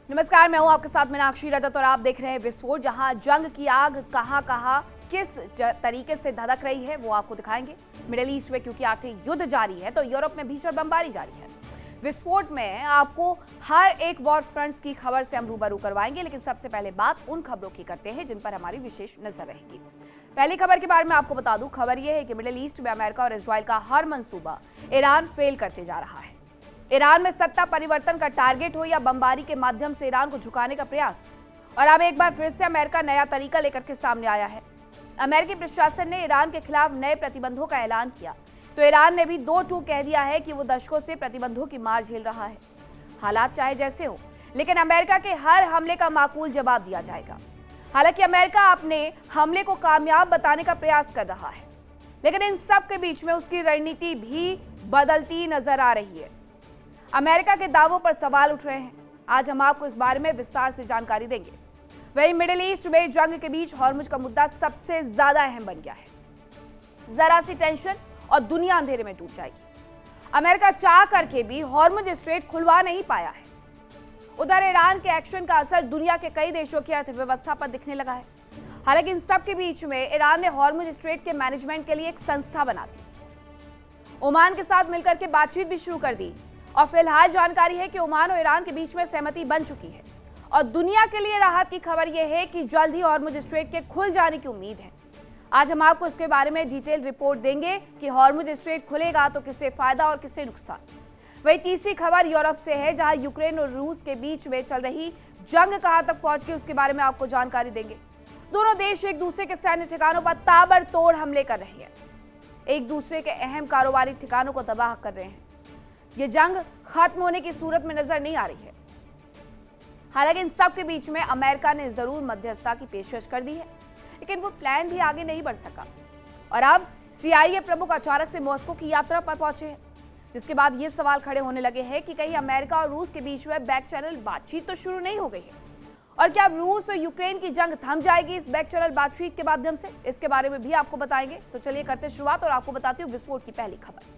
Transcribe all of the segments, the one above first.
नमस्कार, मैं हूं आपके साथ मीनाक्षी रजत और आप देख रहे हैं विस्फोट, जहां जंग की आग कहां कहां किस तरीके से धधक रही है वो आपको दिखाएंगे। मिडिल ईस्ट में क्योंकि आर्थिक युद्ध जारी है तो यूरोप में भीषण बमबारी जारी है। विस्फोट में आपको हर एक वॉर फ्रंट्स की खबर से हम रूबरू करवाएंगे, लेकिन सबसे पहले बात उन खबरों की करते हैं जिन पर हमारी विशेष नजर रहेगी। पहली खबर के बारे में आपको बता दूं, खबर यह है कि मिडिल ईस्ट में अमेरिका और इजराइल का हर मंसूबा ईरान फेल करते जा रहा है। ईरान में सत्ता परिवर्तन का टारगेट हो या बमबारी के माध्यम से ईरान को झुकाने का प्रयास, और अब एक बार फिर से अमेरिका नया तरीका लेकर के सामने आया है। अमेरिकी प्रशासन ने ईरान के खिलाफ नए प्रतिबंधों का ऐलान किया तो ईरान ने भी दो टूक कह दिया है कि वो दशकों से प्रतिबंधों की मार झेल रहा है। हालात चाहे जैसे हो, लेकिन अमेरिका के हर हमले का माकूल जवाब दिया जाएगा। हालांकि अमेरिका अपने हमले को कामयाब बताने का प्रयास कर रहा है, लेकिन इन सब के बीच में उसकी रणनीति भी बदलती नजर आ रही है। अमेरिका के दावों पर सवाल उठ रहे हैं। आज हम आपको इस बारे में विस्तार से जानकारी देंगे। वहीं मिडिल ईस्ट में जंग के बीच हॉर्मुज का मुद्दा सबसे ज्यादा अहम बन गया है। जरा सी टेंशन और दुनिया अंधेरे में डूब जाएगी। अमेरिका चाह करके भी हॉर्मुज स्ट्रेट खुलवा नहीं पाया है। उधर ईरान के एक्शन का असर दुनिया के कई देशों की अर्थव्यवस्था पर दिखने लगा है। हालांकि इन सब के बीच में ईरान ने हॉर्मुज स्ट्रेट के मैनेजमेंट के लिए एक संस्था बना दी। ओमान के साथ मिलकर के बातचीत भी शुरू कर दी और फिलहाल जानकारी है कि ओमान और ईरान के बीच में सहमति बन चुकी है। और दुनिया के लिए राहत की खबर यह है कि जल्द ही हॉर्मुज स्ट्रेट के खुल जाने की उम्मीद है। आज हम आपको इसके बारे में डिटेल रिपोर्ट देंगे कि हॉर्मुज स्ट्रेट खुलेगा तो किससे फायदा और किससे नुकसान। वही तीसरी खबर यूरोप से है, जहां यूक्रेन और रूस के बीच में चल रही जंग कहां तक पहुंच गई उसके बारे में आपको जानकारी देंगे। दोनों देश एक दूसरे के सैन्य ठिकानों पर ताबड़तोड़ हमले कर रहे हैं, एक दूसरे के अहम कारोबारी ठिकानों को तबाह कर रहे हैं। ये जंग खत्म होने की सूरत में नजर नहीं आ रही है। हालांकि इन सब के बीच में अमेरिका ने जरूर मध्यस्थता की पेशकश कर दी है, लेकिन वो प्लान भी आगे नहीं बढ़ सका और अब CIA प्रमुख अचानक से मॉस्को की यात्रा पर पहुंचे हैं, जिसके बाद ये सवाल खड़े होने लगे हैं कि कहीं अमेरिका और रूस के बीच में बैक चैनल बातचीत तो शुरू नहीं हो गई है, और क्या रूस और यूक्रेन की जंग थम जाएगी इस बैक चैनल बातचीत के माध्यम से? इसके बारे में भी आपको बताएंगे। तो चलिए करते शुरुआत और आपको बताती हूँ विस्फोट की पहली खबर।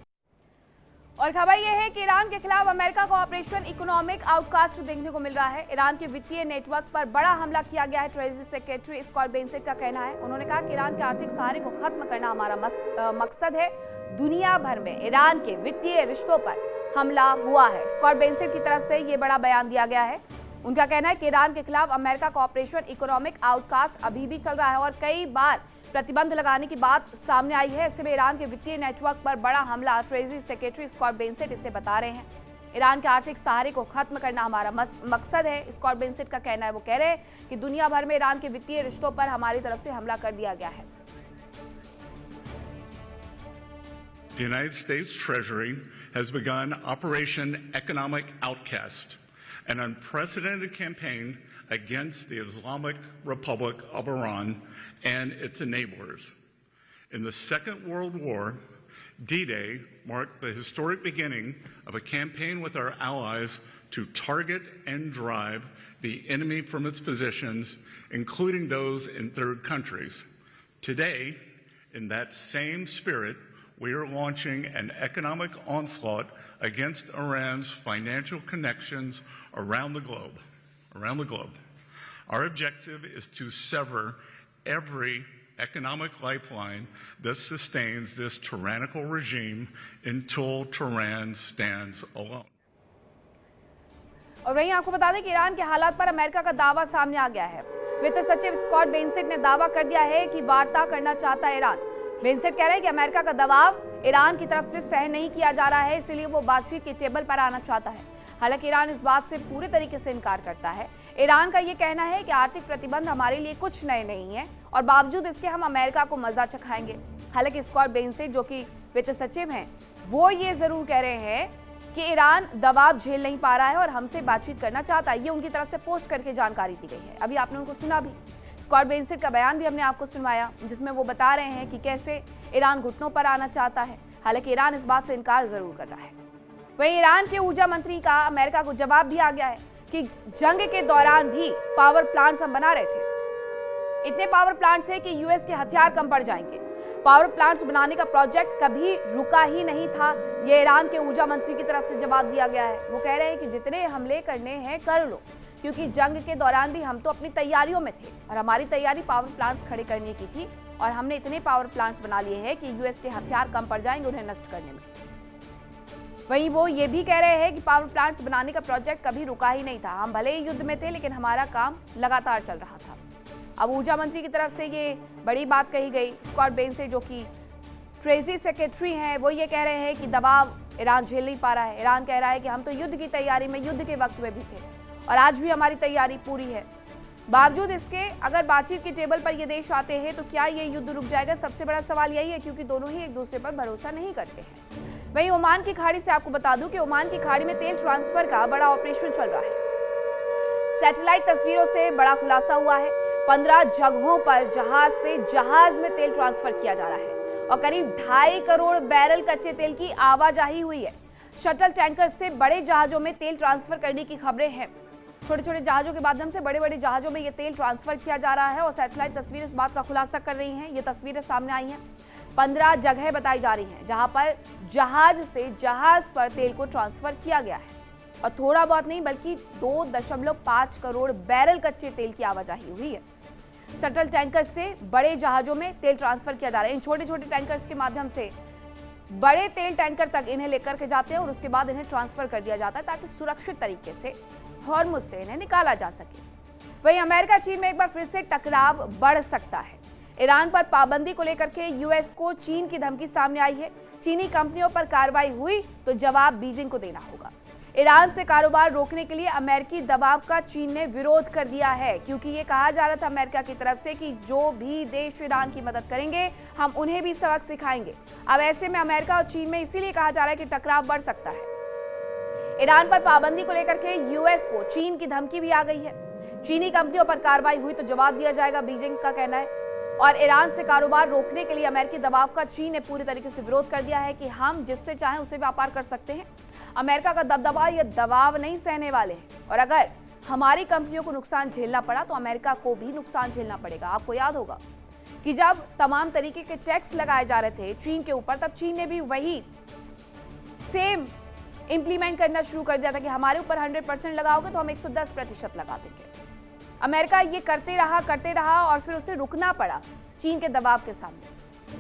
और खबर यह है कि ईरान के खिलाफ अमेरिका का ऑपरेशन इकोनॉमिक आउटकास्ट देखने को मिल रहा है। ईरान के वित्तीय नेटवर्क पर बड़ा हमला किया गया है। ट्रेजरी सेक्रेटरी स्कॉट बेसेंट का कहना है, उन्होंने कहा कि ईरान के आर्थिक सहारे को खत्म करना हमारा मकसद है। दुनिया भर में ईरान के वित्तीय रिश्तों पर हमला हुआ है। स्कॉट बेसेंट की तरफ से ये बड़ा बयान दिया गया है। उनका कहना है कि ईरान के खिलाफ अमेरिका का ऑपरेशन इकोनॉमिक आउटकास्ट अभी भी चल रहा है और कई बार प्रतिबंध लगाने की बात सामने आई है। ऐसे में ईरान के वित्तीय नेटवर्क पर बड़ा हमला, ट्रेजरी सेक्रेटरी स्कॉट बेसेंट इसे बता रहे हैं। ईरान के आर्थिक सहारे को खत्म करना हमारा मकसद है, स्कॉट बेसेंट का कहना है। वो कह रहे हैं कि दुनिया भर में ईरान के वित्तीय रिश्तों पर हमारी तरफ से हमला कर दिया गया है। The United States Treasury has begun Operation Economic Outcast, an unprecedented campaign against the Islamic Republic of Iran and its enablers. In the Second World War, D-Day marked the historic beginning of a campaign with our allies to target and drive the enemy from its positions, including those in third countries. Today, in that same spirit, we are launching an economic onslaught against Iran's financial connections around the globe. Our objective is to sever every economic lifeline that sustains this tyrannical regime until Tehran stands alone. और वहीं आपको बता दें कि Iran के हालात पर America का दावा सामने आ गया है। वित्त सचिव स्कॉट बेसेंट ने दावा कर दिया है कि वार्ता करना चाहता है ईरान। बेसेंट कह रहे हैं कि अमेरिका का दबाव ईरान की तरफ से सहन नहीं किया जा रहा है, इसलिए वो बातचीत के टेबल पर आना चाहता है। हालांकि ईरान इस बात से पूरे तरीके से इनकार करता है। ईरान का ये कहना है कि आर्थिक प्रतिबंध हमारे लिए कुछ नए नहीं है और बावजूद इसके हम अमेरिका को मजा चखाएंगे। हालांकि स्कॉट बेसेंट, जो कि वित्त सचिव हैं, वो ये जरूर कह रहे हैं कि ईरान दबाव झेल नहीं पा रहा है और हमसे बातचीत करना चाहता है। ये उनकी तरफ से पोस्ट करके जानकारी दी गई है। अभी आपने उनको सुना भी। स्कॉट बेसेंट का बयान भी हमने आपको सुनवाया, जिसमें वो बता रहे हैं कि कैसे ईरान घुटनों पर आना चाहता है। हालांकि ईरान इस बात से इनकार जरूर कर रहा है। वहीं ईरान के ऊर्जा मंत्री का अमेरिका को जवाब भी आ गया है कि जंग के दौरान भी पावर प्लांट्स हम बना रहे थे। इतने पावर प्लांट्स हैं कि यूएस के हथियार कम पड़ जाएंगे। पावर प्लांट्स बनाने का प्रोजेक्ट कभी रुका ही नहीं था। ये ईरान के ऊर्जा मंत्री की तरफ से जवाब दिया गया है। वो कह रहे हैं कि जितने हमले करने हैं कर लो, क्योंकि जंग के दौरान भी हम तो अपनी तैयारियों में थे और हमारी तैयारी पावर प्लांट्स खड़े करने की थी और हमने इतने पावर प्लांट्स बना लिए हैं कि यूएस के हथियार कम पड़ जाएंगे उन्हें नष्ट करने में। वहीं वो ये भी कह रहे हैं कि पावर प्लांट्स बनाने का प्रोजेक्ट कभी रुका ही नहीं था, हम भले ही युद्ध में थे लेकिन हमारा काम लगातार चल रहा था। अब ऊर्जा मंत्री की तरफ से ये बड़ी बात कही गई। स्कॉट बेंसे जो कि ट्रेजरी सेक्रेटरी हैं, वो ये कह रहे हैं कि दबाव ईरान झेल नहीं पा रहा है। ईरान कह रहा है कि हम तो युद्ध की तैयारी में, युद्ध के वक्त में भी थे और आज भी हमारी तैयारी पूरी है। बावजूद इसके अगर बातचीत की टेबल पर ये देश आते हैं तो क्या ये युद्ध रुक जाएगा? सबसे बड़ा सवाल यही है, क्योंकि दोनों ही एक दूसरे पर भरोसा नहीं करते हैं। वहीं ओमान की खाड़ी से आपको बता दूं कि ओमान की खाड़ी में तेल ट्रांसफर का बड़ा ऑपरेशन चल रहा है। सैटेलाइट तस्वीरों से बड़ा खुलासा हुआ है। 15 जगहों पर जहाज से जहाज में तेल ट्रांसफर किया जा रहा है और करीब 2.5 करोड़ बैरल कच्चे तेल की आवाजाही हुई है। शटल टैंकर से बड़े जहाजों में तेल ट्रांसफर करने की खबरें हैं। छोटे छोटे जहाजों के माध्यम से बड़े बड़े जहाजों में ये तेल ट्रांसफर किया जा रहा है और सैटेलाइट तस्वीरें इस बात का खुलासा कर रही हैं। ये तस्वीरें सामने आई हैं। 15 जगह बताई जा रही हैं जहां पर जहाज से जहाज पर तेल को ट्रांसफर किया गया है और थोड़ा बहुत नहीं बल्कि 2.5 करोड़ बैरल कच्चे तेल की आवाजाही हुई है। शटल टैंकर से बड़े जहाजों में तेल ट्रांसफर किया जा रहा है। इन छोटे छोटे टैंकर्स के माध्यम से बड़े तेल टैंकर तक इन्हें लेकर के जाते हैं और उसके बाद इन्हें ट्रांसफर कर दिया जाता है ताकि सुरक्षित तरीके से हॉर्मुज से इन्हें निकाला जा सके। वहीं अमेरिका चीन में एक बार फिर से टकराव बढ़ सकता है। ईरान पर पाबंदी को लेकर के यूएस को चीन की धमकी सामने आई है। चीनी कंपनियों पर कार्रवाई हुई तो जवाब बीजिंग को देना होगा। ईरान से कारोबार रोकने के लिए अमेरिकी दबाव का चीन ने विरोध कर दिया है, क्योंकि ये कहा जा रहा था अमेरिका की तरफ से कि जो भी देश ईरान की मदद करेंगे हम उन्हें भी सबक सिखाएंगे। अब ऐसे में अमेरिका और चीन में इसीलिए कहा जा रहा है कि टकराव बढ़ सकता है। ईरान पर पाबंदी को लेकर के यूएस को चीन की धमकी भी आ गई है। चीनी कंपनियों पर कार्रवाई हुई तो जवाब दिया जाएगा, बीजिंग का कहना है। और ईरान से कारोबार रोकने के लिए अमेरिकी दबाव का चीन ने पूरी तरीके से विरोध कर दिया है कि हम जिससे चाहें उसे व्यापार कर सकते हैं। अमेरिका का दबदबा या दबाव नहीं सहने वाले हैं और अगर हमारी कंपनियों को नुकसान झेलना पड़ा तो अमेरिका को भी नुकसान झेलना पड़ेगा। आपको याद होगा कि जब तमाम तरीके के टैक्स लगाए जा रहे थे चीन के ऊपर, तब चीन ने भी वही सेम इंप्लीमेंट करना शुरू कर दिया था कि हमारे ऊपर 100% लगाओगे तो हम 110% लगा देंगे। अमेरिका ये करते रहा और फिर उसे रुकना पड़ा चीन के दबाव के सामने।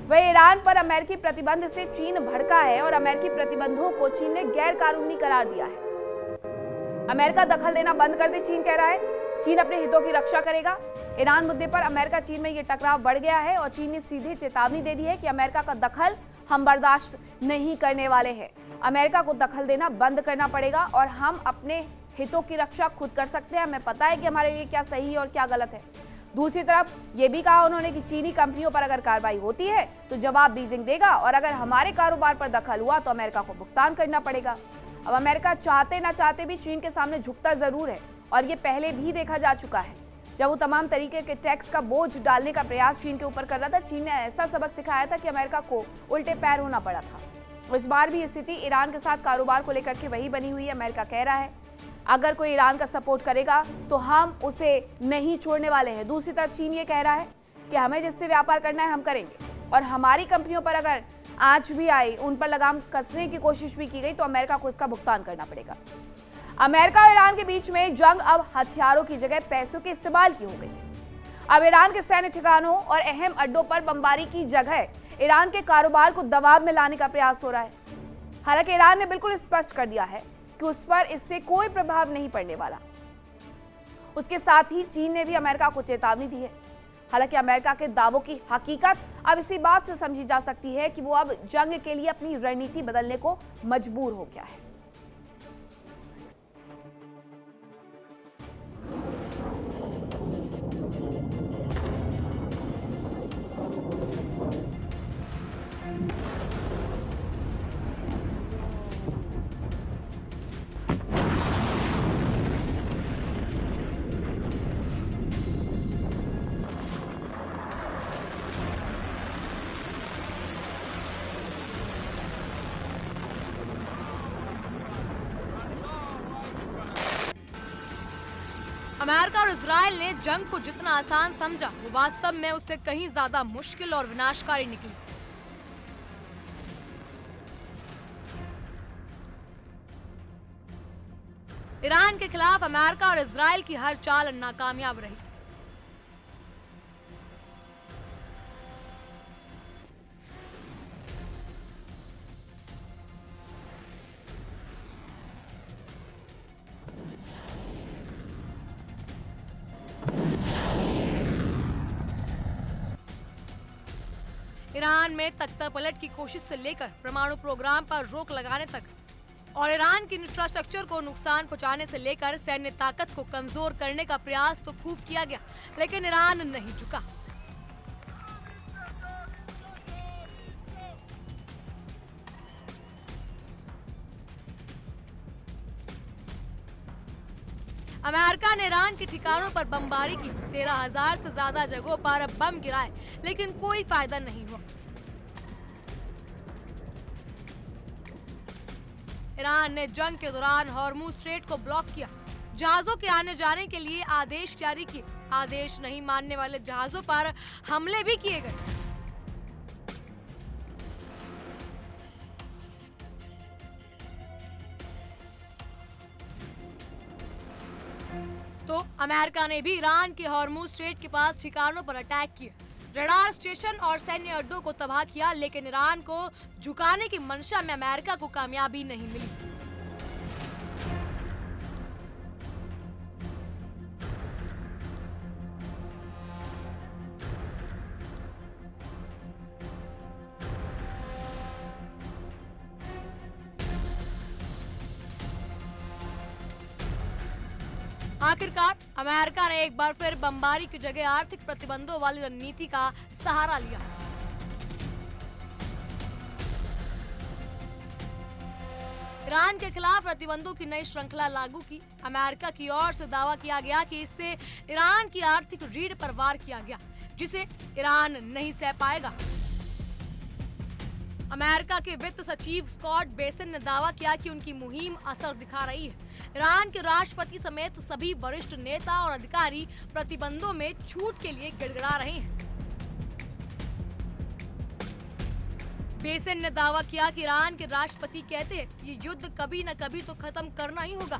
वह ईरान पर अमेरिकी प्रतिबंध से चीन भड़का है और अमेरिकी प्रतिबंधों को चीन ने गैर कानूनी करार दिया है। अमेरिका दखल देना बंद कर दे, चीन कह रहा है। चीन अपने हितों की रक्षा करेगा। ईरान मुद्दे पर अमेरिका चीन में ये टकराव बढ़ गया है और चीन ने सीधे चेतावनी दे दी है कि अमेरिका का दखल हम बर्दाश्त नहीं करने वाले हैं। अमेरिका को दखल देना बंद करना पड़ेगा और हम अपने हितों की रक्षा खुद कर सकते हैं। हमें पता है कि हमारे लिए क्या सही है और क्या गलत है। दूसरी तरफ ये भी कहा उन्होंने कि चीनी कंपनियों पर अगर कार्रवाई होती है तो जवाब बीजिंग देगा और अगर हमारे कारोबार पर दखल हुआ तो अमेरिका को भुगतान करना पड़ेगा। अब अमेरिका चाहते ना चाहते भी चीन के सामने झुकता जरूर है और ये पहले भी देखा जा चुका है। जब वो तमाम तरीके के टैक्स का बोझ डालने का प्रयास चीन के ऊपर कर रहा था, चीन ने ऐसा सबक सिखाया था कि अमेरिका को उल्टे पैर होना पड़ा था। इस बार भी स्थिति ईरान के साथ कारोबार को लेकर के वही बनी हुई है। अमेरिका कह रहा है अगर कोई ईरान का सपोर्ट करेगा तो हम उसे नहीं छोड़ने वाले हैं। दूसरी तरफ चीन ये कह रहा है कि हमें जिससे व्यापार करना है हम करेंगे और हमारी कंपनियों पर अगर आंच भी आई, उन पर लगाम कसने की कोशिश भी की गई तो अमेरिका को इसका भुगतान करना पड़ेगा। अमेरिका और ईरान के बीच में जंग अब हथियारों की जगह पैसों के इस्तेमाल की हो गई है। अब ईरान के सैन्य ठिकानों और अहम अड्डों पर बमबारी की जगह ईरान के कारोबार को दबाव में लाने का प्रयास हो रहा है। हालांकि ईरान ने बिल्कुल स्पष्ट कर दिया है कि उस पर इससे कोई प्रभाव नहीं पड़ने वाला। उसके साथ ही चीन ने भी अमेरिका को चेतावनी दी है। हालांकि अमेरिका के दावों की हकीकत अब इसी बात से समझी जा सकती है कि वो अब जंग के लिए अपनी रणनीति बदलने को मजबूर हो गया है। अमेरिका और इजराइल ने जंग को जितना आसान समझा वो वास्तव में उससे कहीं ज्यादा मुश्किल और विनाशकारी निकली। ईरान के खिलाफ अमेरिका और इजराइल की हर चाल नाकामयाब रही। ईरान में तख्तापलट की कोशिश से लेकर परमाणु प्रोग्राम पर रोक लगाने तक और ईरान की इंफ्रास्ट्रक्चर को नुकसान पहुंचाने से लेकर सैन्य ताकत को कमजोर करने का प्रयास तो खूब किया गया, लेकिन ईरान नहीं झुका। अमेरिका ने ईरान के ठिकानों पर बमबारी की, 13,000 से ज्यादा जगहों पर बम गिराए, लेकिन कोई फायदा नहीं हुआ। ईरान ने जंग के दौरान हॉर्मुज स्ट्रेट को ब्लॉक किया, जहाजों के आने जाने के लिए आदेश जारी किए। आदेश नहीं मानने वाले जहाजों पर हमले भी किए गए। तो अमेरिका ने भी ईरान के हॉर्मुज स्ट्रेट के पास ठिकानों पर अटैक किए, रडार स्टेशन और सैन्य अड्डों को तबाह किया, लेकिन ईरान को झुकाने की मंशा में अमेरिका को कामयाबी नहीं मिली। आखिरकार अमेरिका ने एक बार फिर बमबारी की जगह आर्थिक प्रतिबंधों वाली रणनीति का सहारा लिया। ईरान के खिलाफ प्रतिबंधों की नई श्रृंखला लागू की। अमेरिका की ओर से दावा किया गया कि इससे ईरान की आर्थिक रीढ़ पर वार किया गया, जिसे ईरान नहीं सह पाएगा। अमेरिका के वित्त सचिव स्कॉट बेसन ने दावा किया कि उनकी मुहिम असर दिखा रही है। ईरान के राष्ट्रपति समेत सभी वरिष्ठ नेता और अधिकारी प्रतिबंधों में छूट के लिए गिड़गिड़ा रहे हैं। बेसन ने दावा किया कि ईरान के राष्ट्रपति कहते हैं ये युद्ध कभी न कभी तो खत्म करना ही होगा,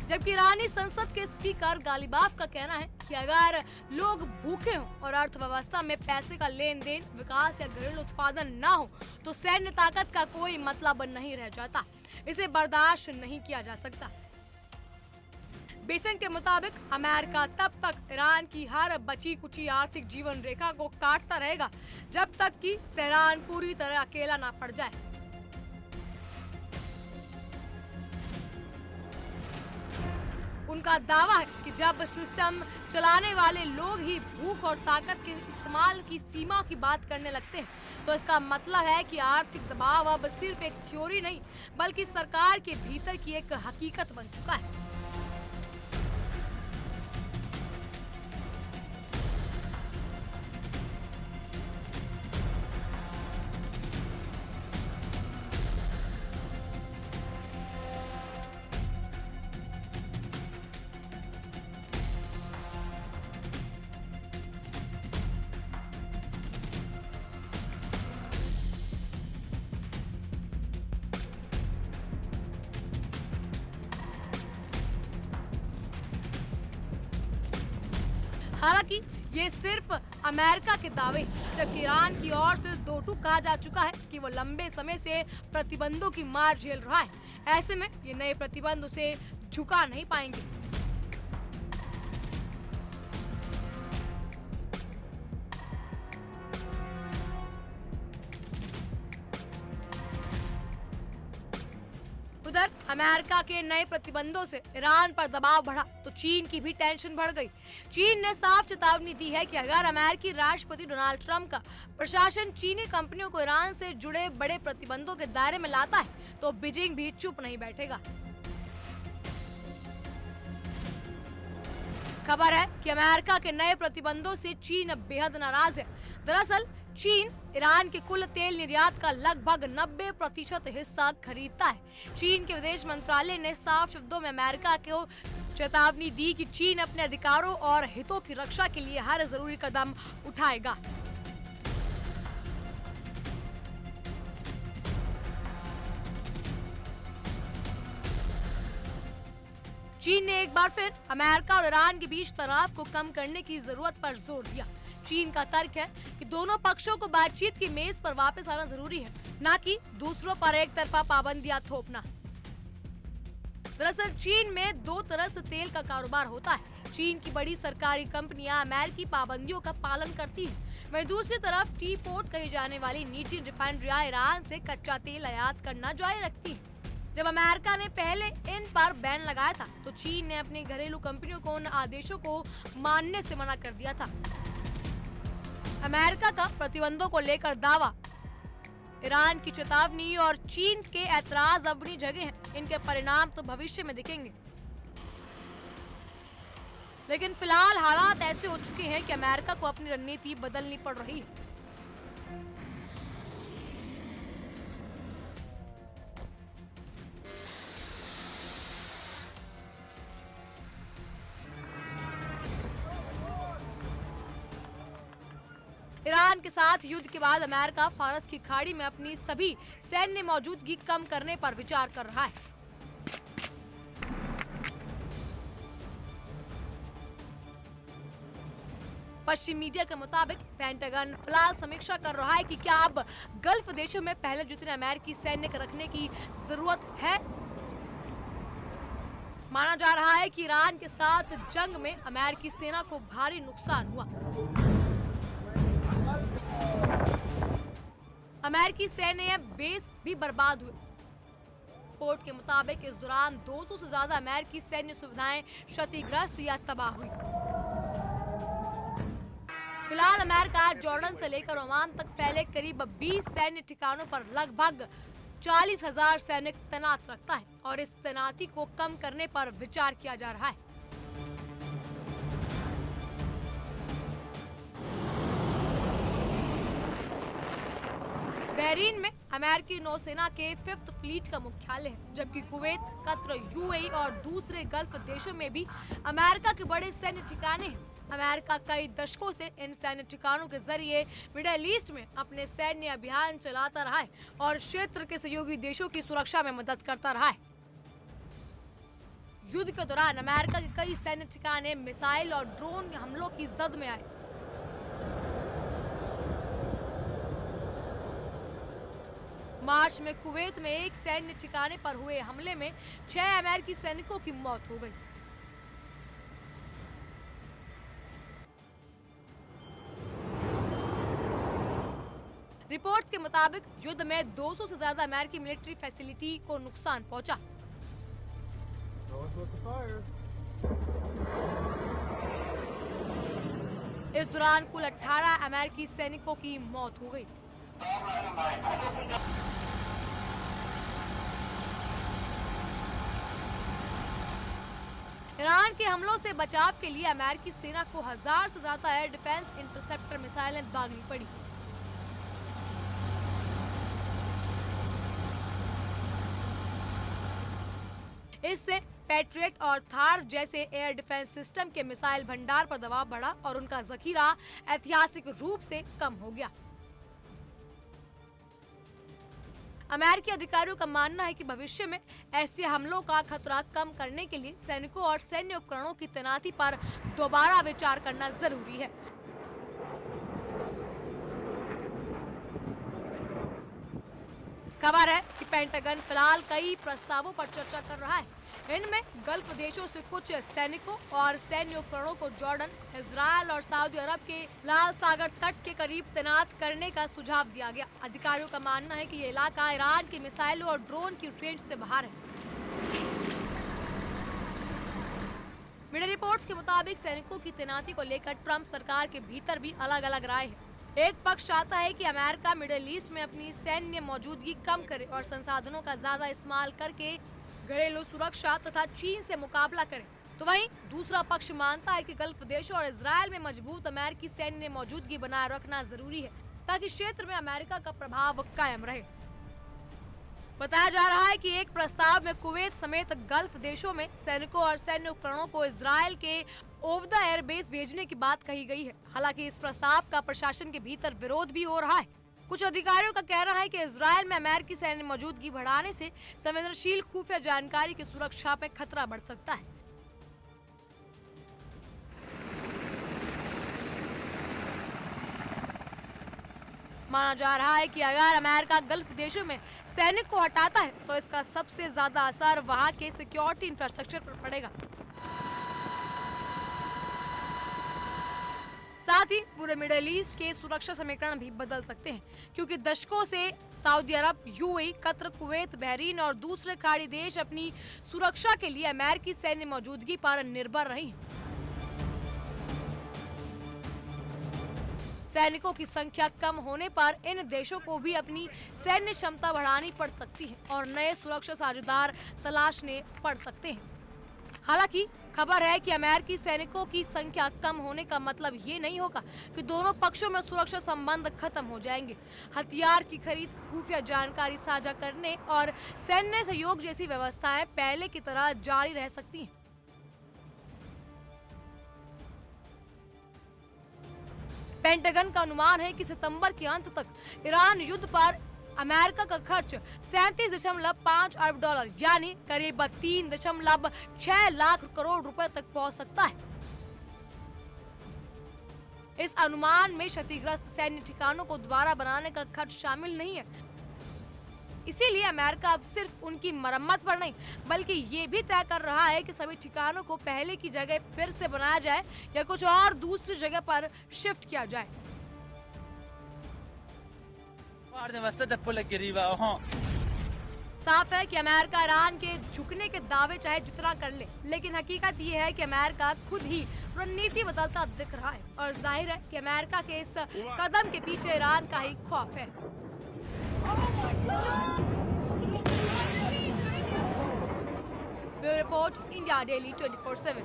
जबकि ईरानी संसद के स्पीकर गालिबाफ का कहना है कि अगर लोग भूखे हों और अर्थव्यवस्था में पैसे का लेन देन, विकास या घरेलू उत्पादन ना हो तो सैन्य ताकत का कोई मतलब नहीं रह जाता। इसे बर्दाश्त नहीं किया जा सकता। बेसन के मुताबिक अमेरिका तब तक ईरान की हर बची कुची आर्थिक जीवन रेखा को काटता रहेगा जब तक कि तेहरान पूरी तरह अकेला ना पड़ जाए। उनका दावा है कि जब सिस्टम चलाने वाले लोग ही भूख और ताकत के इस्तेमाल की सीमा की बात करने लगते हैं, तो इसका मतलब है कि आर्थिक दबाव अब सिर्फ एक थ्योरी नहीं बल्कि सरकार के भीतर की एक हकीकत बन चुका है। हालांकि ये सिर्फ अमेरिका के दावे, जबकि ईरान की ओर से दो टूक कहा जा चुका है कि वो लंबे समय से प्रतिबंधों की मार झेल रहा है। ऐसे में ये नए प्रतिबंध उसे झुका नहीं पाएंगे। उधर अमेरिका के नए प्रतिबंधों से ईरान पर दबाव बढ़ा तो चीन की भी टेंशन बढ़ गई। चीन ने साफ चेतावनी दी है कि अगर अमेरिकी राष्ट्रपति डोनाल्ड ट्रंप का प्रशासन चीनी कंपनियों को ईरान से जुड़े बड़े प्रतिबंधों के दायरे में लाता है तो बीजिंग भी चुप नहीं बैठेगा। खबर है कि अमेरिका के नए प्रतिबंधों से चीन बेहद नाराज है। दरअसल चीन ईरान के कुल तेल निर्यात का लगभग 90% हिस्सा खरीदता है। चीन के विदेश मंत्रालय ने साफ शब्दों में अमेरिका को चेतावनी दी कि चीन अपने अधिकारों और हितों की रक्षा के लिए हर जरूरी कदम उठाएगा। चीन ने एक बार फिर अमेरिका और ईरान के बीच तनाव को कम करने की जरूरत पर जोर दिया। चीन का तर्क है कि दोनों पक्षों को बातचीत की मेज पर वापस आना जरूरी है, न कि दूसरों पर एक तरफा पाबंदियां थोपना। दरअसल चीन में दो तरह से तेल का कारोबार होता है। चीन की बड़ी सरकारी कंपनियां अमेरिकी पाबंदियों का पालन करती हैं, वहीं दूसरी तरफ टी पोर्ट कही जाने वाली निजी रिफाइनरियां ईरान से कच्चा तेल आयात करना जारी रखती हैं। जब अमेरिका ने पहले इन पर बैन लगाया था तो चीन ने अपनी घरेलू कंपनियों को उन आदेशों को मानने से मना कर दिया था। अमेरिका का प्रतिबंधों को लेकर दावा, ईरान की चेतावनी और चीन के ऐतराज अपनी जगह हैं। इनके परिणाम तो भविष्य में दिखेंगे, लेकिन फिलहाल हालात ऐसे हो चुके हैं कि अमेरिका को अपनी रणनीति बदलनी पड़ रही है। ईरान के साथ युद्ध के बाद अमेरिका फारस की खाड़ी में अपनी सभी सैन्य मौजूदगी कम करने पर विचार कर रहा है। पश्चिमी मीडिया के मुताबिक पेंटागन फिलहाल समीक्षा कर रहा है कि क्या अब गल्फ देशों में पहले जितने अमेरिकी सैनिक रखने की जरूरत है। माना जा रहा है कि ईरान के साथ जंग में अमेरिकी सेना को भारी नुकसान हुआ। अमेरिकी सैन्य बेस भी बर्बाद हुए। रिपोर्ट के मुताबिक इस दौरान 200 से ज्यादा अमेरिकी सैन्य सुविधाएं क्षतिग्रस्त या तबाह हुई। फिलहाल अमेरिका जॉर्डन से लेकर ओमान तक फैले करीब 20 सैन्य ठिकानों पर लगभग 40,000 सैनिक तैनात रखता है और इस तैनाती को कम करने पर विचार किया जा रहा है। बहरीन में अमेरिकी नौसेना के 5th फ्लीट का मुख्यालय है, जबकि कुवैत, कतर, यूएई और दूसरे गल्फ देशों में भी अमेरिका के बड़े सैन्य ठिकाने हैं। अमेरिका कई दशकों से इन सैन्य ठिकानों के जरिए मिडिल ईस्ट में अपने सैन्य अभियान चलाता रहा है और क्षेत्र के सहयोगी देशों की सुरक्षा में मदद करता रहा है। युद्ध के दौरान अमेरिका के कई सैन्य ठिकाने मिसाइल और ड्रोन हमलों की जद में आए। मार्च में कुवैत में एक सैन्य ठिकाने पर हुए हमले में 6 अमेरिकी सैनिकों की मौत हो गई। रिपोर्ट के मुताबिक युद्ध में 200 से ज्यादा अमेरिकी मिलिट्री फैसिलिटी को नुकसान पहुंचा। इस दौरान कुल 18 अमेरिकी सैनिकों की मौत हो गई। ईरान के हमलों से बचाव के लिए अमेरिकी सेना को 1000 से ज्यादा एयर डिफेंस इंटरसेप्टर मिसाइलें दागनी पड़ी। इससे पैट्रियट और थार जैसे एयर डिफेंस सिस्टम के मिसाइल भंडार पर दबाव बढ़ा और उनका जखीरा ऐतिहासिक रूप से कम हो गया। अमेरिकी अधिकारियों का मानना है कि भविष्य में ऐसे हमलों का खतरा कम करने के लिए सैनिकों और सैन्य उपकरणों की तैनाती पर दोबारा विचार करना जरूरी है। खबर है कि पेंटागन फिलहाल कई प्रस्तावों पर चर्चा कर रहा है। इनमें गल्फ देशों से कुछ सैनिकों और सैन्य उपकरणों को जॉर्डन, इजराइल और सऊदी अरब के लाल सागर तट के करीब तैनात करने का सुझाव दिया गया। अधिकारियों का मानना है कि ये इलाका ईरान की मिसाइलों और ड्रोन की रेंज से बाहर है। मीडिया रिपोर्ट्स के मुताबिक सैनिकों की तैनाती को लेकर ट्रंप सरकार के भीतर भी अलग अलग राय है। एक पक्ष चाहता है कि अमेरिका मिडिल ईस्ट में अपनी सैन्य मौजूदगी कम करे और संसाधनों का ज्यादा इस्तेमाल करके घरेलू सुरक्षा तथा चीन से मुकाबला करे, तो वहीं दूसरा पक्ष मानता है कि गल्फ देशों और इजराइल में मजबूत अमेरिकी सैन्य मौजूदगी बनाए रखना जरूरी है ताकि क्षेत्र में अमेरिका का प्रभाव कायम रहे। बताया जा रहा है कि एक प्रस्ताव में कुवैत समेत गल्फ देशों में सैनिकों और सैन्य उपकरणों को इजराइल के ओवर द एयर बेस भेजने की बात कही गई है। हालांकि इस प्रस्ताव का प्रशासन के भीतर विरोध भी हो रहा है। कुछ अधिकारियों का कहना है कि इजराइल में अमेरिकी सैन्य मौजूदगी बढ़ाने से संवेदनशील खुफिया जानकारी की सुरक्षा पे खतरा बढ़ सकता है। माना जा रहा है कि अगर अमेरिका गल्फ देशों में सैनिक को हटाता है तो इसका सबसे ज्यादा असर वहां के सिक्योरिटी इंफ्रास्ट्रक्चर पर पड़ेगा। साथ ही पूरे मिडिल ईस्ट के सुरक्षा समीकरण भी बदल सकते हैं, क्योंकि दशकों से सऊदी अरब, यूएई, कतर, कुवैत, बहरीन और दूसरे खाड़ी देश अपनी सुरक्षा के लिए अमेरिकी सैन्य मौजूदगी पर निर्भर रहे हैं। सैनिकों की संख्या कम होने पर इन देशों को भी अपनी सैन्य क्षमता बढ़ानी पड़ सकती है और नए सुरक्षा साझेदार तलाशने पड़ सकते हैं। हालांकि खबर है कि अमेरिकी सैनिकों की संख्या कम होने का मतलब ये नहीं होगा कि दोनों पक्षों में सुरक्षा संबंध खत्म हो जाएंगे। हथियार की खरीद, खुफिया जानकारी साझा करने और सैन्य सहयोग जैसी व्यवस्थाएं पहले की तरह जारी रह सकती हैं। पेंटागन का अनुमान है कि सितंबर के अंत तक ईरान युद्ध पर अमेरिका का खर्च 37.5 अरब डॉलर यानी करीब 3.6 लाख करोड़ रुपए तक पहुंच सकता है। इस अनुमान में क्षतिग्रस्त सैन्य ठिकानों को दोबारा बनाने का खर्च शामिल नहीं है। इसीलिए अमेरिका अब सिर्फ उनकी मरम्मत पर नहीं बल्कि ये भी तय कर रहा है कि सभी ठिकानों को पहले की जगह फिर से बनाया जाए या कुछ और दूसरी जगह पर शिफ्ट किया जाए। साफ है कि अमेरिका ईरान के झुकने के दावे चाहे जितना कर ले, लेकिन हकीकत ये है कि अमेरिका खुद ही रणनीति बदलता दिख रहा है और जाहिर है कि अमेरिका के इस कदम के पीछे ईरान का ही खौफ है। Bureau report, India daily 24/7।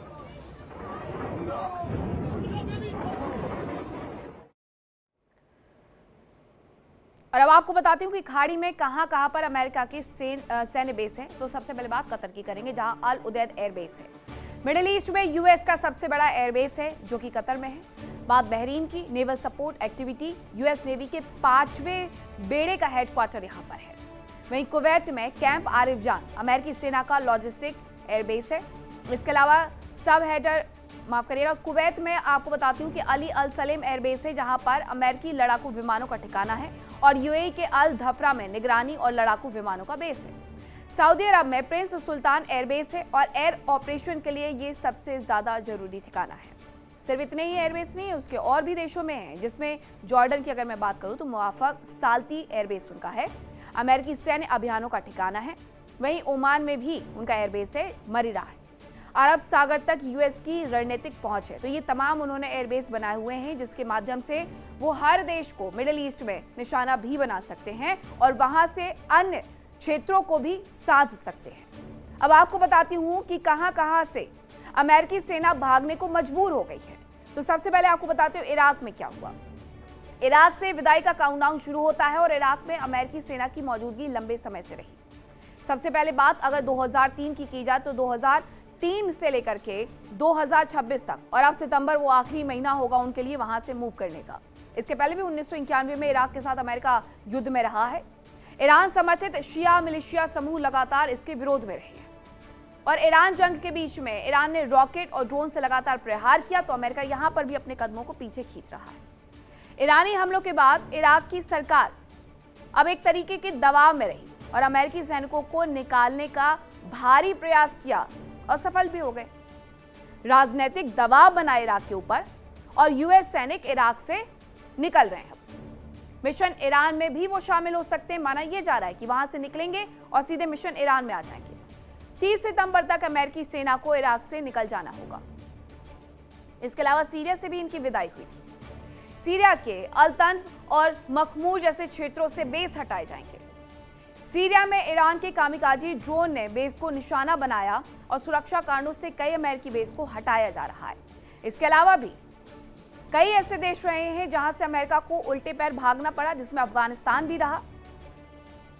और अब आपको बताती हूँ कि खाड़ी में कहां पर अमेरिका के सैन्य बेस है। तो सबसे पहले बात कतर की करेंगे, जहां अल उदैद एयरबेस है। मिडिल ईस्ट में यूएस का सबसे बड़ा एयरबेस है जो कि कतर में है। बात बहरीन की, naval support activity, US navy के 5वें बेड़े का हेडक्वार्टर यहां पर है। वहीं कुवैत में कैंप आरिफजान अमेरिकी सेना का लॉजिस्टिक एयरबेस है। इसके अलावा कुवैत में आपको बताती हूँ कि अली अल सलेम एयरबेस है, जहां पर अमेरिकी लड़ाकू विमानों का ठिकाना है। और यूएई के अल धफरा में निगरानी और लड़ाकू विमानों का बेस है। सऊदी अरब में प्रिंस सुल्तान एयरबेस है और एयर ऑपरेशन के लिए ये सबसे ज्यादा जरूरी ठिकाना है। सिर्फ इतने ही एयरबेस नहीं है, उसके और भी देशों में है, जिसमें जॉर्डन की अगर मैं बात करूं तो मुआफक साल्ती एयरबेस उनका है, अमेरिकी सैन्य अभियानों का ठिकाना है। वहीं ओमान में भी उनका एयरबेस है, मरीरा है। अरब सागर तक यूएस की रणनीतिक पहुंच है। तो ये तमाम उन्होंने एयरबेस बनाए हुए हैं, जिसके माध्यम से वो हर देश को मिडिल ईस्ट में निशाना भी बना सकते हैं और वहां से अन्य क्षेत्रों को भी साध सकते हैं। अब आपको बताती हूं कि कहां से अमेरिकी सेना भागने को मजबूर हो गई है। तो सबसे पहले आपको बताते हूं इराक में क्या हुआ। इराक से विदाई का काउंटडाउन शुरू होता है और इराक में अमेरिकी सेना की मौजूदगी लंबे समय से रही। सबसे पहले बात अगर 2003 की जाए तो 2003 से लेकर के 2026 तक, और अब सितंबर वो आखिरी महीना होगा उनके लिए वहां से मूव करने का। इसके पहले भी 1991 में इराक के साथ अमेरिका युद्ध में रहा है। ईरान समर्थित शिया मिलिशिया समूह लगातार इसके विरोध में रहे हैं और ईरान जंग के बीच में ईरान ने रॉकेट और ड्रोन से लगातार प्रहार किया, तो अमेरिका यहां पर भी अपने कदमों को पीछे खींच रहा है। ईरानी हमलों के बाद इराक की सरकार अब एक तरीके के दबाव में रही और अमेरिकी सैनिकों को निकालने का भारी प्रयास किया और सफल भी हो गए। राजनीतिक दबाव बना इराक के ऊपर और यूएस सैनिक इराक से निकल रहे हैं। मिशन ईरान में भी वो शामिल हो सकते हैं। माना यह जा रहा है कि वहां से निकलेंगे और सीधे मिशन ईरान में आ जाएंगे। 30 सितंबर तक अमेरिकी सेना को इराक से निकल जाना होगा। इसके अलावा सीरिया से भी इनकी विदाई हुई थी। सीरिया के अल-तन्फ और मखमूर जैसे क्षेत्रों से बेस हटाए जाएंगे। सीरिया में ईरान के कामिकाजी ड्रोन ने बेस को निशाना बनाया और सुरक्षा कारणों से कई अमेरिकी बेस को हटाया जा रहा है। इसके अलावा भी कई ऐसे देश रहे हैं जहां से अमेरिका को उल्टे पैर भागना पड़ा, जिसमें अफगानिस्तान भी रहा।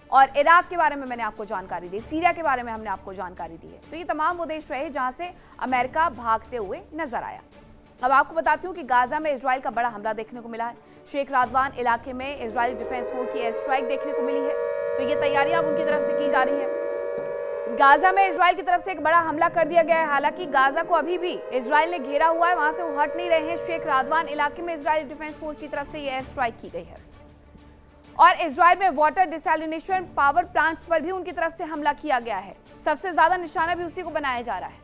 और इराक के बारे में मैंने आपको जानकारी दी, सीरिया के बारे में हमने आपको जानकारी दी है। तो ये तमाम वो देश रहे जहां से अमेरिका भागते हुए नजर आया। अब आपको बताती हूँ कि गाजा में इजराइल का बड़ा हमला देखने को मिला है। शेख रादवान इलाके में इजरायली डिफेंस फोर्स की एयर स्ट्राइक देखने को मिली है। तो ये तैयारियां अब उनकी तरफ से की जा रही है। गाजा में इजराइल की तरफ से एक बड़ा हमला कर दिया गया है। हालांकि गाजा को अभी भी इजराइल ने घेरा हुआ है, वहां से वो हट नहीं रहे हैं। शेख रादवान इलाके में इजरायली डिफेंस फोर्स की तरफ से ये एयर स्ट्राइक की गई है। और इजराइल में वाटर डिसैलिनेशन पावर प्लांट्स पर भी उनकी तरफ से हमला किया गया है। सबसे ज्यादा निशाना भी उसी को बनाया जा रहा है।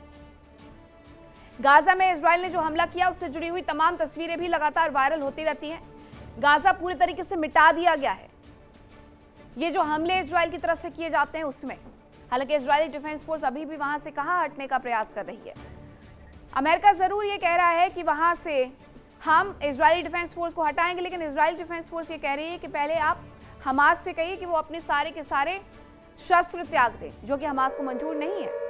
गाजा में इजराइल ने जो हमला किया उससे जुड़ी हुई तमाम तस्वीरें भी लगातार वायरल होती रहती हैं। गाजा पूरी तरीके से मिटा दिया गया है, ये जो हमले इजराइल की तरफ से किए जाते हैं उसमें। हालांकि इजरायली डिफेंस फोर्स अभी भी वहां से कहां हटने का प्रयास कर रही है। अमेरिका जरूर ये कह रहा है कि वहां से हम इजरायली डिफेंस फोर्स को हटाएंगे, लेकिन इजरायली डिफेंस फोर्स ये कह रही है कि पहले आप हमास से कहिए कि वो अपने सारे के सारे शस्त्र त्याग दें, जो कि हमास को मंजूर नहीं है।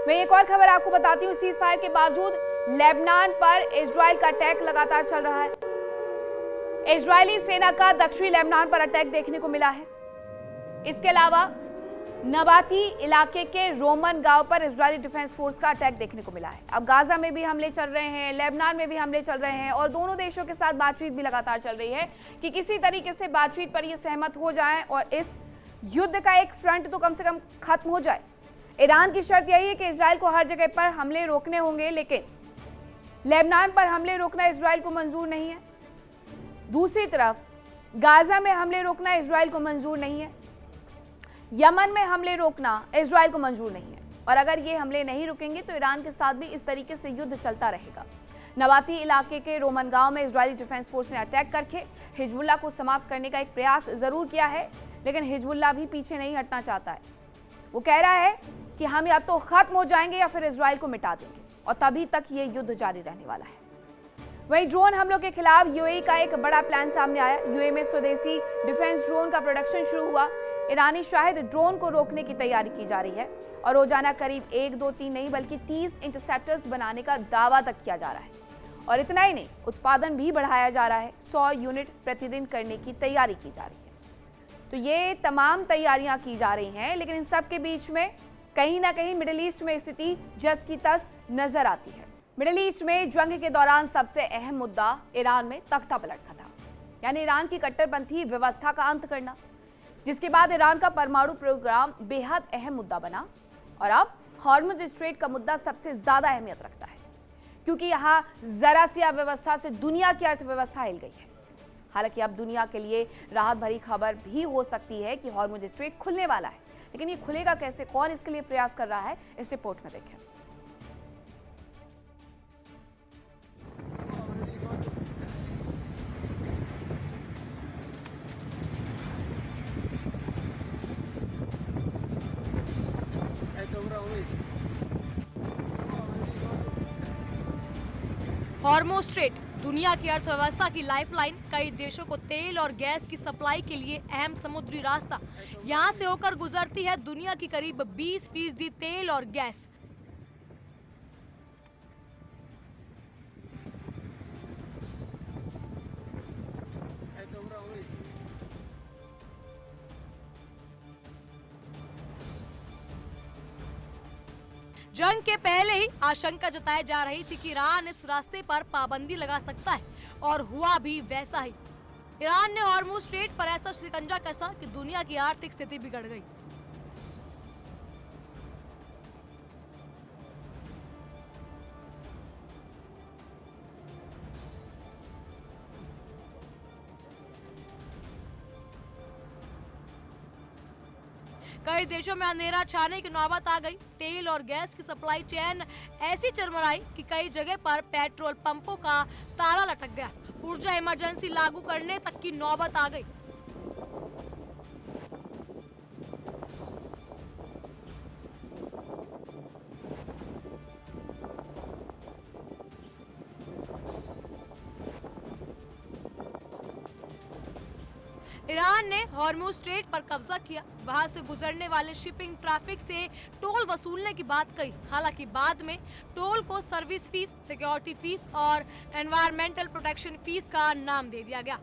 मैं एक और खबर आपको बताती हूँ, सीज फायर के बावजूद लेबनान पर इजराइल का अटैक लगातार चल रहा है। इजरायली सेना का दक्षिणी लेबनान पर अटैक देखने को मिला है। इसके अलावा नबाती इलाके के रोमन गांव पर इजरायली डिफेंस फोर्स का अटैक देखने को मिला है। अब गाजा में भी हमले चल रहे हैं, लेबनान में भी हमले चल रहे हैं और दोनों देशों के साथ बातचीत भी लगातार चल रही है कि किसी तरीके से बातचीत पर ये सहमत हो जाएं और इस युद्ध का एक फ्रंट तो कम से कम खत्म हो जाए। ईरान की शर्त यही है कि इजराइल को हर जगह पर हमले रोकने होंगे, लेकिन लेबनान पर हमले रोकना इजराइल को मंजूर नहीं है। दूसरी तरफ गाजा में हमले रोकना इजराइल को मंजूर नहीं है। यमन में हमले रोकना इजराइल को मंजूर नहीं है। और अगर ये हमले नहीं रुकेंगे तो ईरान के साथ भी इस तरीके से युद्ध चलता रहेगा। नबाती इलाके के रोमन गांव में इजरायली डिफेंस फोर्स ने अटैक करके हिजबुल्लाह को समाप्त करने का एक प्रयास जरूर किया है, लेकिन हिजबुल्लाह भी पीछे नहीं हटना चाहता है। वो कह रहा है कि हम या तो खत्म हो जाएंगे या फिर इजराइल को मिटा देंगे, और तभी तक ये युद्ध जारी रहने वाला है। वहीं ड्रोन हमलों के खिलाफ यूएई का एक बड़ा प्लान सामने आया। यूएई में स्वदेशी डिफेंस ड्रोन का प्रोडक्शन शुरू हुआ। ईरानी शाहिद ड्रोन को रोकने की तैयारी की जा रही है और रोजाना करीब 1, 2, 3 नहीं बल्कि 30 इंटरसेप्टर्स बनाने का दावा तक किया जा रहा है। और इतना ही नहीं, उत्पादन भी बढ़ाया जा रहा है। 100 यूनिट प्रतिदिन करने की तैयारी की जा रही है। तो ये तमाम तैयारियां की जा रही हैं, लेकिन इन सब के बीच में कहीं ना कहीं मिडिल ईस्ट में स्थिति जस की तस नजर आती है। मिडिल ईस्ट में जंग के दौरान सबसे अहम मुद्दा ईरान में तख्ता पलट का था, यानी ईरान की कट्टरपंथी व्यवस्था का अंत करना, जिसके बाद ईरान का परमाणु प्रोग्राम बेहद अहम मुद्दा बना। और अब हॉर्मुज स्ट्रेट का मुद्दा सबसे ज्यादा अहमियत रखता है, क्योंकि यहाँ जरा सी अव्यवस्था से दुनिया की अर्थव्यवस्था हिल गई है। हालांकि अब दुनिया के लिए राहत भरी खबर भी हो सकती है कि हॉर्मुज स्ट्रेट खुलने वाला है, लेकिन ये खुलेगा कैसे, कौन इसके लिए प्रयास कर रहा है, इस रिपोर्ट में देखें। हॉर्मुज स्ट्रेट दुनिया की अर्थव्यवस्था की लाइफलाइन, कई देशों को तेल और गैस की सप्लाई के लिए अहम समुद्री रास्ता। यहाँ से होकर गुजरती है दुनिया की करीब 20% तेल और गैस। जंग के पहले ही आशंका जताई जा रही थी कि ईरान इस रास्ते पर पाबंदी लगा सकता है, और हुआ भी वैसा ही। ईरान ने हॉर्मुज स्ट्रेट पर ऐसा शिकंजा कसा कि दुनिया की आर्थिक स्थिति बिगड़ गई। कई देशों में अंधेरा छाने की नौबत आ गई। तेल और गैस की सप्लाई चेन ऐसी चरमराई कि कई जगह पर पेट्रोल पंपों का ताला लटक गया। ऊर्जा इमरजेंसी लागू करने तक की नौबत आ गई। ईरान ने हॉर्मुज स्ट्रेट पर कब्जा किया, वहां से गुजरने वाले शिपिंग ट्रैफिक से टोल वसूलने की बात कही। हालांकि बाद में टोल को सर्विस फीस, सिक्योरिटी फीस और एनवायरमेंटल प्रोटेक्शन फीस का नाम दे दिया गया।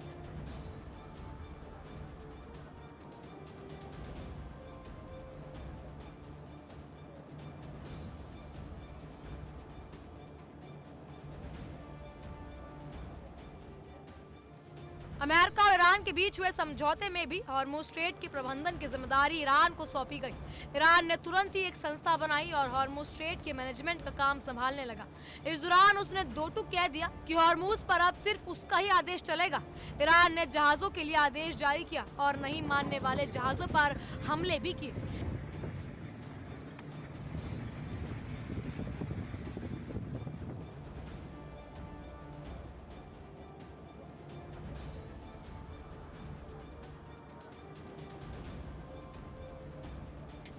अमेरिका और ईरान के बीच हुए समझौते में भी हॉर्मुज़ स्ट्रेट के प्रबंधन की जिम्मेदारी ईरान को सौंपी गई। ईरान ने तुरंत ही एक संस्था बनाई और हॉर्मुज़ स्ट्रेट के मैनेजमेंट का काम संभालने लगा। इस दौरान उसने दो टूक कह दिया कि हॉर्मुज़ पर अब सिर्फ उसका ही आदेश चलेगा। ईरान ने जहाजों के लिए आदेश जारी किया और नहीं मानने वाले जहाजों पर हमले भी किए।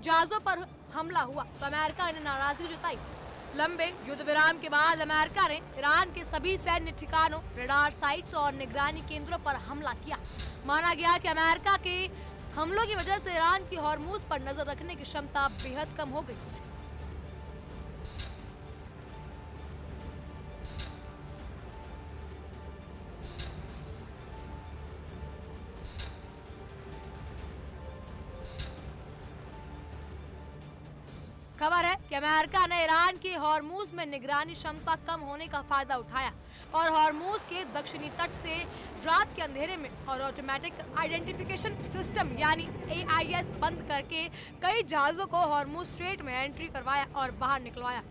जहाजों पर हमला हुआ तो अमेरिका ने नाराजगी जताई। लंबे युद्ध विराम के बाद अमेरिका ने ईरान के सभी सैन्य ठिकानों, रडार साइट्स और निगरानी केंद्रों पर हमला किया। माना गया कि अमेरिका के हमलों की वजह से ईरान की हॉर्मुज़ पर नजर रखने की क्षमता बेहद कम हो गई। खबर है कि अमेरिका ने ईरान की हॉर्मुज़ में निगरानी क्षमता कम होने का फायदा उठाया और हॉर्मुज़ के दक्षिणी तट से रात के अंधेरे में और ऑटोमेटिक आइडेंटिफिकेशन सिस्टम यानी AIS बंद करके कई जहाजों को हॉर्मुज़ स्ट्रेट में एंट्री करवाया और बाहर निकलवाया।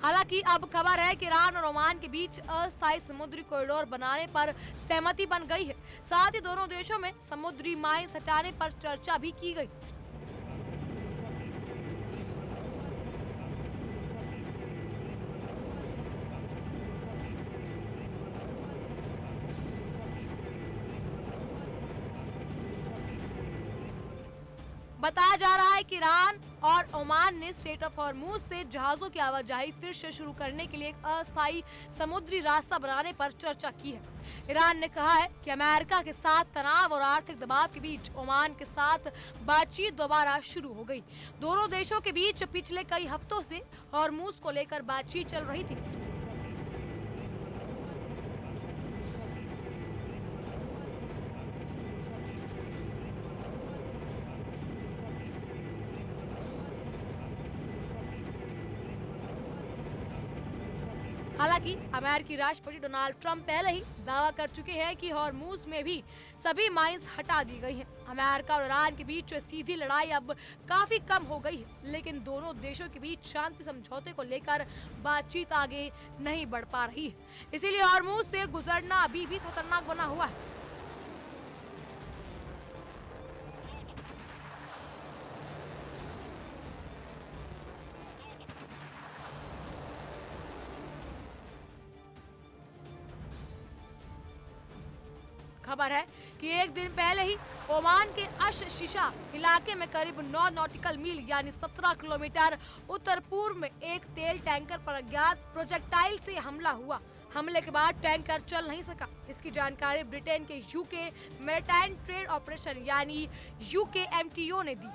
हालांकि अब खबर है कि ईरान और ओमान के बीच अस्थायी समुद्री कॉरिडोर बनाने पर सहमति बन गई है। साथ ही दोनों देशों में समुद्री माइंस हटाने पर चर्चा भी की गई। बताया जा रहा है कि ईरान और ओमान ने स्ट्रेट ऑफ हॉर्मुज़ से जहाजों की आवाजाही फिर से शुरू करने के लिए एक अस्थायी समुद्री रास्ता बनाने पर चर्चा की है। ईरान ने कहा है कि अमेरिका के साथ तनाव और आर्थिक दबाव के बीच ओमान के साथ बातचीत दोबारा शुरू हो गई। दोनों देशों के बीच पिछले कई हफ्तों से हॉर्मुज़ को लेकर बातचीत चल रही थी। हालांकि अमेरिकी राष्ट्रपति डोनाल्ड ट्रंप पहले ही दावा कर चुके हैं कि हॉर्मुज़ में भी सभी माइंस हटा दी गई हैं। अमेरिका और ईरान के बीच सीधी लड़ाई अब काफी कम हो गई है, लेकिन दोनों देशों के बीच शांति समझौते को लेकर बातचीत आगे नहीं बढ़ पा रही है। इसीलिए हॉर्मुज़ से गुजरना अभी भी खतरनाक बना हुआ है। खबर है कि एक दिन पहले ही ओमान के अश शीशा इलाके में करीब 9 नॉटिकल मील यानी 17 किलोमीटर उत्तर पूर्व में एक तेल टैंकर पर अज्ञात प्रोजेक्टाइल से हमला हुआ। हमले के बाद टैंकर चल नहीं सका। इसकी जानकारी ब्रिटेन के यूके मैरीटाइम ट्रेड ऑपरेशन यानी UKMTO ने दी।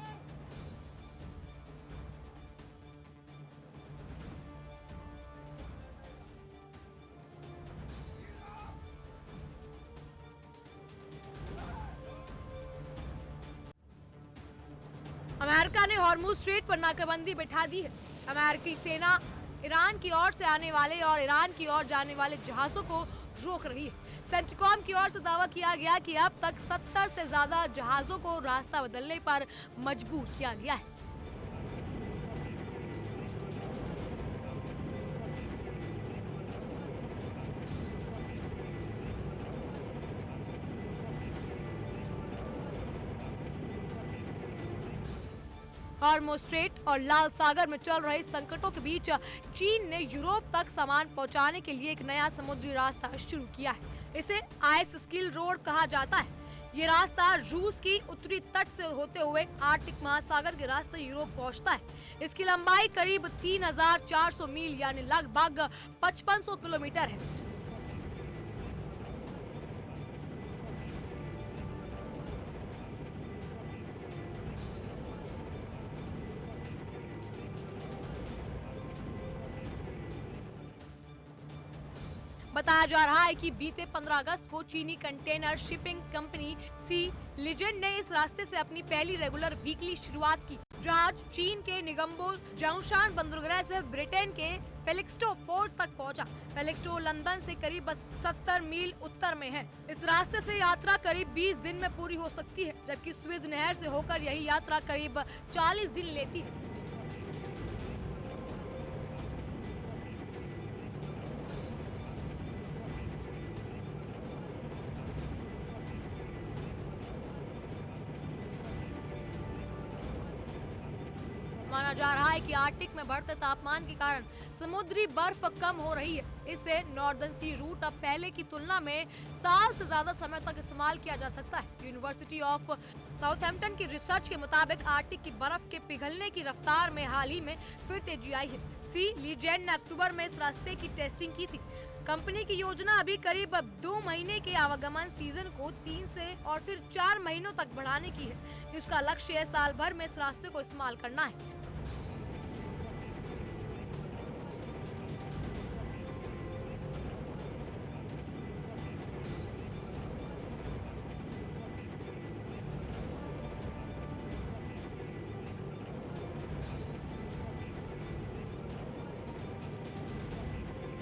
अमेरिका ने हॉर्मुज़ स्ट्रेट पर नाकाबंदी बैठा दी है। अमेरिकी सेना ईरान की ओर से आने वाले और ईरान की ओर जाने वाले जहाजों को रोक रही है। सेंट्रिकॉम की ओर से दावा किया गया कि अब तक 70 से ज्यादा जहाजों को रास्ता बदलने पर मजबूर किया गया है। हॉर्मुज़ स्ट्रेट और लाल सागर में चल रहे संकटों के बीच चीन ने यूरोप तक सामान पहुंचाने के लिए एक नया समुद्री रास्ता शुरू किया है। इसे आइस स्किल रोड कहा जाता है। ये रास्ता रूस की उत्तरी तट से होते हुए आर्कटिक महासागर के रास्ते यूरोप पहुंचता है। इसकी लंबाई करीब 3400 मील यानी लगभग 5500 किलोमीटर है। बताया जा रहा है कि बीते 15 अगस्त को चीनी कंटेनर शिपिंग कंपनी सी लीजेंड ने इस रास्ते से अपनी पहली रेगुलर वीकली शुरुआत की। जहाज चीन के निगम्बो जंगशान बंदरगाह से ब्रिटेन के फेलिक्सटो पोर्ट तक पहुंचा। फेलिक्सटो लंदन से करीब 70 मील उत्तर में है। इस रास्ते से यात्रा करीब 20 दिन में पूरी हो सकती है, जबकि स्विज नहर से होकर यही यात्रा करीब 40 दिन लेती है। माना जा रहा है कि आर्कटिक में बढ़ते तापमान के कारण समुद्री बर्फ कम हो रही है। इससे नॉर्दर्न सी रूट अब पहले की तुलना में साल से ज्यादा समय तक इस्तेमाल किया जा सकता है। यूनिवर्सिटी ऑफ साउथहैम्पटन की रिसर्च के मुताबिक आर्कटिक की बर्फ के पिघलने की रफ्तार में हाल ही में फिर तेजी आई है। सी लीजेंड ने अक्टूबर में इस रास्ते की टेस्टिंग की थी। कंपनी की योजना अभी करीब 2 महीने के आवागमन सीजन को 3 से और फिर 4 महीनों तक बढ़ाने की है, जिसका लक्ष्य है साल भर में इस रास्ते को इस्तेमाल करना है।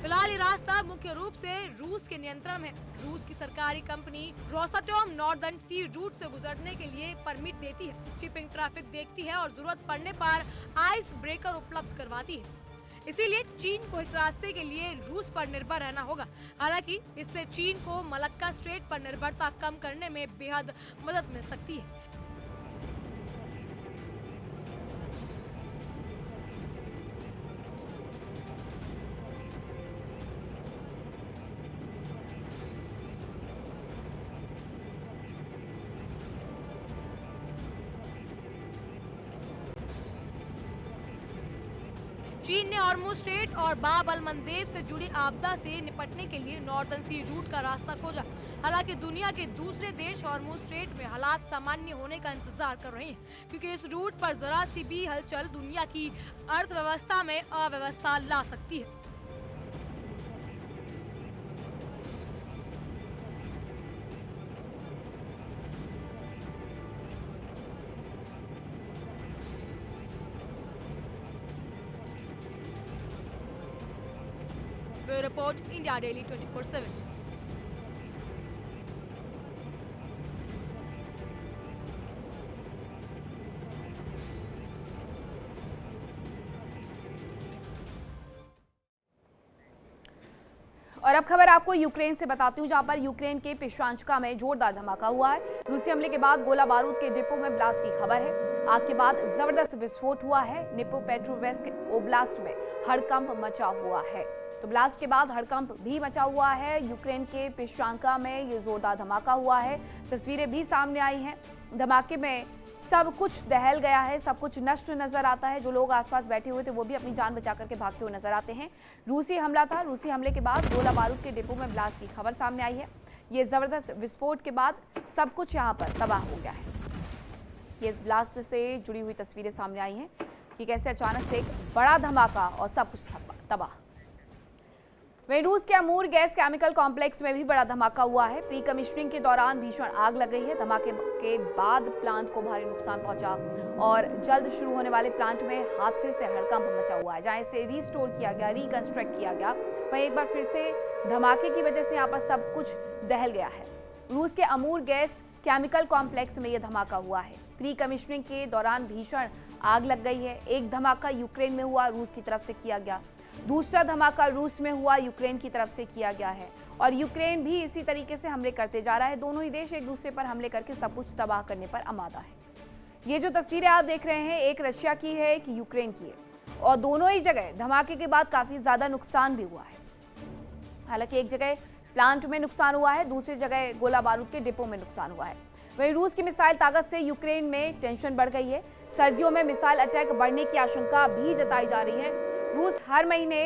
फिलहाल ये रास्ता मुख्य रूप से रूस के नियंत्रण में है। रूस की सरकारी कंपनी रोसाटोम नॉर्दर्न सी रूट से गुजरने के लिए परमिट देती है, शिपिंग ट्रैफिक देखती है और जरूरत पड़ने पर आइस ब्रेकर उपलब्ध करवाती है। इसीलिए चीन को इस रास्ते के लिए रूस पर निर्भर रहना होगा। हालांकि इससे चीन को मलक्का स्ट्रेट पर निर्भरता कम करने में बेहद मदद मिल सकती है। चीन ने हॉर्मुज़ स्ट्रेट और बाब अल मंदेब से जुड़ी आपदा से निपटने के लिए नॉर्दर्न सी रूट का रास्ता खोजा। हालांकि दुनिया के दूसरे देश हॉर्मुज़ स्ट्रेट में हालात सामान्य होने का इंतजार कर रहे हैं, क्योंकि इस रूट पर जरा सी भी हलचल दुनिया की अर्थव्यवस्था में अव्यवस्था ला सकती है। Report India daily 24/7। और अब खबर आपको यूक्रेन से बताती हूं, जहां पर यूक्रेन के पेशांचका में जोरदार धमाका हुआ है। रूसी हमले के बाद गोला बारूद के डिपो में ब्लास्ट की खबर है। आग के बाद जबरदस्त विस्फोट हुआ है। निपो पेट्रोवेस्क ओब्लास्ट में हड़कंप मचा हुआ है। तो ब्लास्ट के बाद हड़कंप भी मचा हुआ है। यूक्रेन के पेशांका में ये जोरदार धमाका हुआ है। तस्वीरें भी सामने आई हैं। धमाके में सब कुछ दहल गया है, सब कुछ नष्ट नजर आता है। जो लोग आसपास बैठे हुए थे वो भी अपनी जान बचा करके भागते हुए नजर आते हैं। रूसी हमला था। रूसी हमले के बाद गोला बारूद के डिपो में ब्लास्ट की खबर सामने आई है। ये जबरदस्त विस्फोट के बाद सब कुछ यहाँ पर तबाह हो गया है। ये इस ब्लास्ट से जुड़ी हुई तस्वीरें सामने आई हैं कि कैसे अचानक से एक बड़ा धमाका और सब कुछ तबाह। वहीं रूस के अमूर गैस केमिकल कॉम्प्लेक्स में भी बड़ा धमाका हुआ है। प्री कमिश्निंग के दौरान भीषण आग लग गई है। धमाके के बाद प्लांट को भारी नुकसान पहुंचा और जल्द शुरू होने वाले प्लांट में हादसे से हड़कंप मचा हुआ है। जहां इसे रीस्टोर किया गया, रिकंस्ट्रक्ट किया गया, वहीं एक बार फिर से धमाके की वजह से यहाँ पर सब कुछ दहल गया है। रूस के अमूर गैस केमिकल कॉम्प्लेक्स में यह धमाका हुआ है। प्री कमिश्निंग के दौरान भीषण आग लग गई है। एक धमाका यूक्रेन में हुआ, रूस की तरफ से किया गया। दूसरा धमाका रूस में हुआ, यूक्रेन की तरफ से किया गया है। और यूक्रेन भी इसी तरीके से हमले करते जा रहा है। दोनों ही देश एक दूसरे पर हमले करके सब कुछ तबाह करने पर आमादा है। ये जो तस्वीरें आप देख रहे हैं, एक रशिया की है, एक यूक्रेन की है। और दोनों ही जगह धमाके के बाद काफी ज्यादा नुकसान भी हुआ है। हालांकि एक जगह प्लांट में नुकसान हुआ है, दूसरी जगह गोला बारूद के डिपो में नुकसान हुआ है। वहीं रूस की मिसाइल ताकत से यूक्रेन में टेंशन बढ़ गई है। सर्दियों में मिसाइल अटैक बढ़ने की आशंका भी जताई जा रही है। रूस हर महीने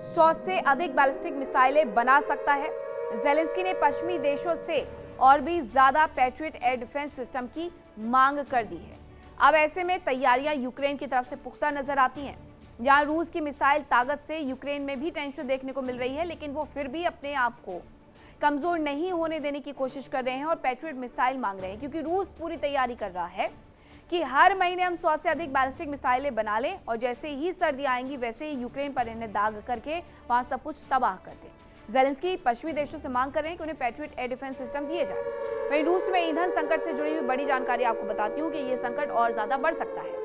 100 से अधिक बैलिस्टिक मिसाइलें बना सकता है। ज़ेलेंस्की ने पश्चिमी देशों से और भी ज्यादा पैट्रियट एयर डिफेंस सिस्टम की मांग कर दी है। अब ऐसे में तैयारियां यूक्रेन की तरफ से पुख्ता नजर आती हैं। जहां रूस की मिसाइल ताकत से यूक्रेन में भी टेंशन देखने को मिल रही है, लेकिन वो फिर भी अपने आप को कमजोर नहीं होने देने की कोशिश कर रहे हैं और पैट्रियट मिसाइल मांग रहे हैं, क्योंकि रूस पूरी तैयारी कर रहा है कि हर महीने हम 100 से अधिक बैलिस्टिक मिसाइलें बना लें और जैसे ही सर्दी आएंगी वैसे ही यूक्रेन पर इन्हें दाग करके वहां सब कुछ तबाह कर दें। ज़ेलेंस्की पश्चिमी देशों से मांग कर रहे हैं कि उन्हें पैट्रियट एयर डिफेंस सिस्टम दिए जाए। वहीं रूस में ईंधन संकट से जुड़ी हुई बड़ी जानकारी आपको बताती हूँ कि ये संकट और ज्यादा बढ़ सकता है।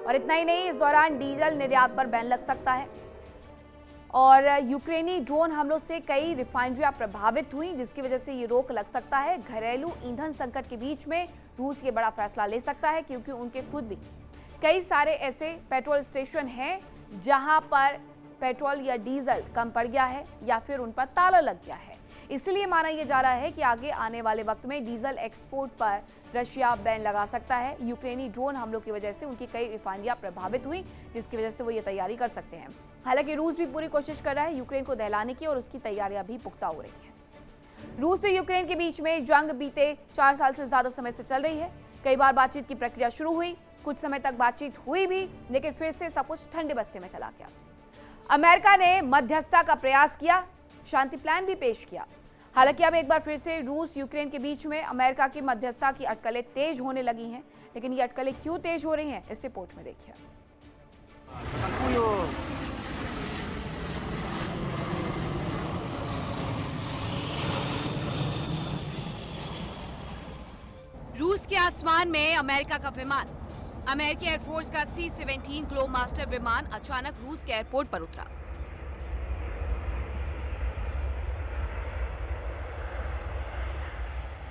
और इतना ही नहीं, इस दौरान डीजल निर्यात पर बैन लग सकता है और यूक्रेनी ड्रोन हमलों से कई रिफाइनरियां प्रभावित हुई, जिसकी वजह से ये रोक लग सकता है। घरेलू ईंधन संकट के बीच में रूस ये बड़ा फैसला ले सकता है, क्योंकि उनके खुद भी कई सारे ऐसे पेट्रोल स्टेशन हैं जहां पर पेट्रोल या डीजल कम पड़ गया है या फिर उन पर ताला लग गया है। इसलिए माना यह जा रहा है कि आगे आने वाले वक्त में डीजल एक्सपोर्ट पर रशिया बैन लगा सकता है। यूक्रेनी ड्रोन हमलों की वजह से उनकी कई रिफाइनरियां प्रभावित हुई, जिसकी वजह से वो ये तैयारी कर सकते हैं। हालांकि रूस भी पूरी कोशिश कर रहा है यूक्रेन को दहलाने की और उसकी तैयारियां भी पुख्ता हो रही हैं। रूस और यूक्रेन के बीच में जंग बीते 4 साल से ज्यादा समय से चल रही है। कई बार बातचीत की प्रक्रिया शुरू हुई, कुछ समय तक बातचीत हुई भी, लेकिन फिर से सब कुछ ठंडे बस्ते में चला गया। अमेरिका ने मध्यस्थता का प्रयास किया, शांति प्लान भी पेश किया। हालांकि अब एक बार फिर से रूस यूक्रेन के बीच में अमेरिका की मध्यस्थता की अटकलें तेज होने लगी हैं, लेकिन ये अटकलें क्यों तेज हो रही हैं, इस रिपोर्ट में देखिए। रूस के आसमान में अमेरिका का विमान, अमेरिकी एयरफोर्स का C-17 ग्लोबमास्टर विमान अचानक रूस के एयरपोर्ट पर उतरा।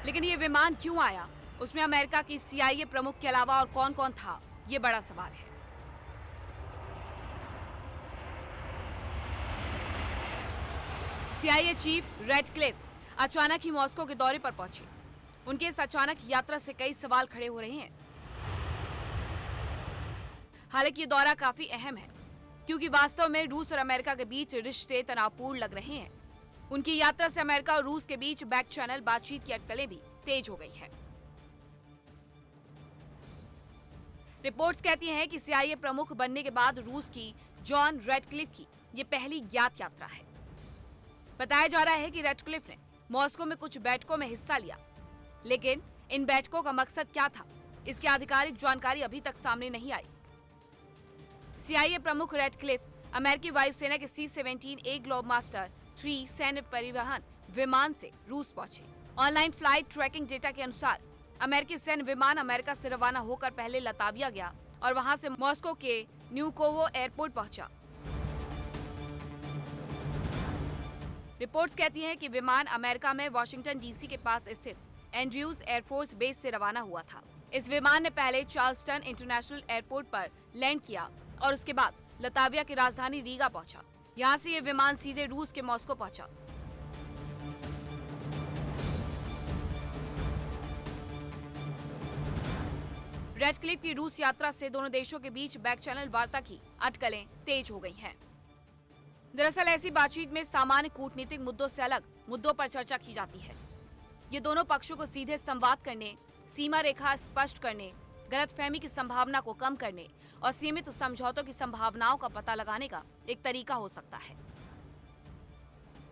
लेकिन ये विमान क्यों आया, उसमें अमेरिका की CIA प्रमुख के अलावा और कौन-कौन था, ये बड़ा सवाल है। CIA चीफ रेडक्लिफ अचानक ही मॉस्को के दौरे पर पहुंचे। उनके इस अचानक यात्रा से कई सवाल खड़े हो रहे हैं। हालांकि ये दौरा काफी अहम है, क्योंकि वास्तव में रूस और अमेरिका के बीच रिश्ते तनावपूर्ण लग रहे हैं। उनकी यात्रा से अमेरिका और रूस के बीच बैक चैनल बातचीत की अटकलें भी तेज हो गई हैं। रिपोर्ट्स कहती हैं कि CIA प्रमुख बनने के बाद रूस की जॉन रेडक्लिफ की ये पहली ज्ञात यात्रा है। बताया जा रहा है कि रेडक्लिफ ने मॉस्को में कुछ बैठकों में हिस्सा लिया, लेकिन इन बैठकों का मकसद क्या था, इसकी आधिकारिक जानकारी अभी तक सामने नहीं आई। CIA प्रमुख रेडक्लिफ अमेरिकी वायुसेना के C-17A ग्लोबमास्टर 3 सैन्य परिवहन विमान से रूस पहुंचे। ऑनलाइन फ्लाइट ट्रैकिंग डेटा के अनुसार अमेरिकी सैन्य विमान अमेरिका से रवाना होकर पहले लताविया गया और वहां से मॉस्को के न्यूकोवो एयरपोर्ट पहुंचा। रिपोर्ट्स कहती हैं कि विमान अमेरिका में वाशिंगटन DC के पास स्थित एंड्रयूज एयरफोर्स बेस से रवाना हुआ था। इस विमान ने पहले चार्ल्सटन इंटरनेशनल एयरपोर्ट पर लैंड किया और उसके बाद लताविया की राजधानी रीगा पहुंचा। यहां से यह विमान सीधे रूस के मॉस्को पहुंचा। रेडक्लिफ की रूस यात्रा से दोनों देशों के बीच बैक चैनल वार्ता की अटकलें तेज हो गई हैं। दरअसल ऐसी बातचीत में सामान्य कूटनीतिक मुद्दों से अलग मुद्दों पर चर्चा की जाती है। ये दोनों पक्षों को सीधे संवाद करने, सीमा रेखा स्पष्ट करने, गलतफहमी की संभावना को कम करने और सीमित समझौतों की संभावनाओं का पता लगाने का एक तरीका हो सकता है।